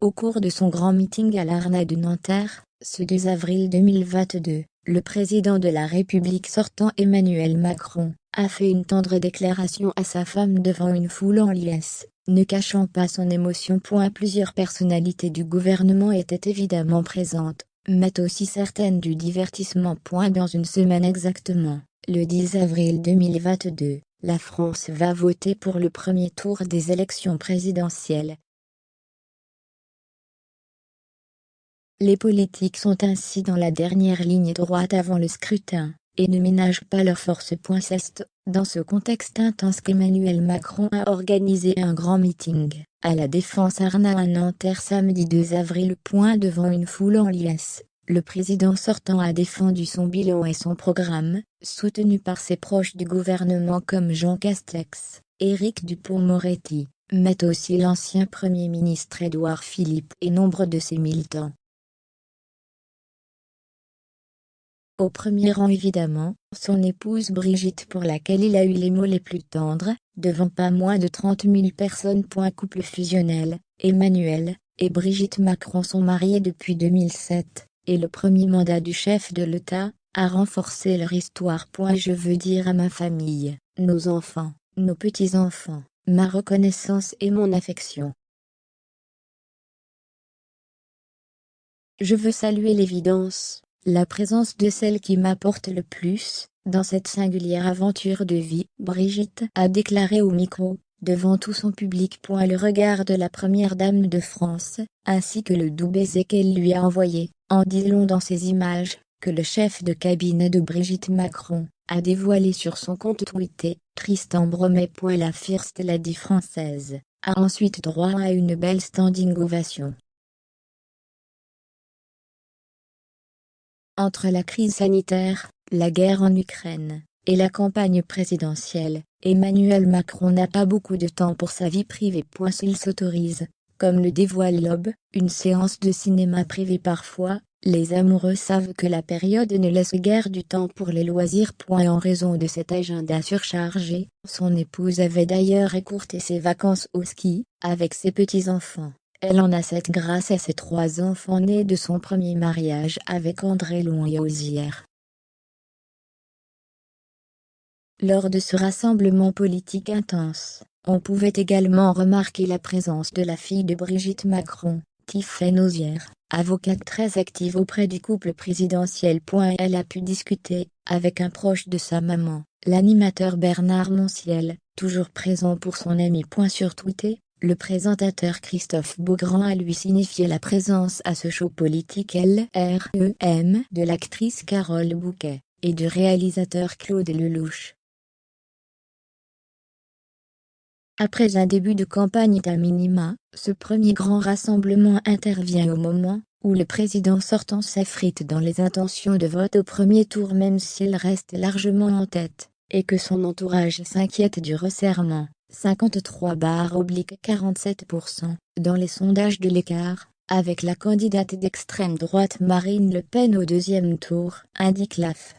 Au cours de son grand meeting à l'Arena de Nanterre, ce 2 avril 2022, le président de la République sortant Emmanuel Macron a fait une tendre déclaration à sa femme devant une foule en liesse, ne cachant pas son émotion. Plusieurs personnalités du gouvernement étaient évidemment présentes, mais aussi certaines du divertissement. Dans une semaine exactement, le 10 avril 2022, la France va voter pour le premier tour des élections présidentielles. Les politiques sont ainsi dans la dernière ligne droite avant le scrutin, et ne ménagent pas leurs forces. C'est dans ce contexte intense qu'Emmanuel Macron a organisé un grand meeting, à la Défense Arena à Nanterre samedi 2 avril. Devant une foule en liesse, le président sortant a défendu son bilan et son programme, soutenu par ses proches du gouvernement comme Jean Castex, Éric Dupond-Moretti, mais aussi l'ancien Premier ministre Édouard Philippe et nombre de ses militants. Au premier rang évidemment, son épouse Brigitte pour laquelle il a eu les mots les plus tendres, devant pas moins de 30 000 personnes. Couple fusionnel, Emmanuel et Brigitte Macron sont mariés depuis 2007, et le premier mandat du chef de l'État a renforcé leur histoire. Je veux dire à ma famille, nos enfants, nos petits-enfants, ma reconnaissance et mon affection. Je veux saluer l'évidence, la présence de celle qui m'apporte le plus, dans cette singulière aventure de vie. Brigitte a déclaré au micro, devant tout son public. Le regard de la première dame de France, ainsi que le doux baiser qu'elle lui a envoyé, en dit long dans ces images, que le chef de cabinet de Brigitte Macron a dévoilé sur son compte Twitter. Tristan Bromet. La First Lady française a ensuite droit à une belle standing ovation. Entre la crise sanitaire, la guerre en Ukraine, et la campagne présidentielle, Emmanuel Macron n'a pas beaucoup de temps pour sa vie privée. S'il s'autorise, comme le dévoile l'Aube, une séance de cinéma privée parfois, les amoureux savent que la période ne laisse guère du temps pour les loisirs. En raison de cet agenda surchargé, son épouse avait d'ailleurs écourté ses vacances au ski, avec ses petits-enfants. Elle en a 7 grâce à ses 3 enfants nés de son premier mariage avec André Long et Osière. Lors de ce rassemblement politique intense, on pouvait également remarquer la présence de la fille de Brigitte Macron, Tiffaine Osière, avocate très active auprès du couple présidentiel. Elle a pu discuter avec un proche de sa maman, l'animateur Bernard Montiel, toujours présent pour son ami. Sur Twitter, le présentateur Christophe Beaugrand a lui signifié la présence à ce show politique LREM de l'actrice Carole Bouquet, et du réalisateur Claude Lelouch. Après un début de campagne à minima, ce premier grand rassemblement intervient au moment où le président sortant s'effrite dans les intentions de vote au premier tour, même s'il reste largement en tête, et que son entourage s'inquiète du resserrement. 53/47% dans les sondages de l'écart, avec la candidate d'extrême droite Marine Le Pen au deuxième tour, indique l'AF.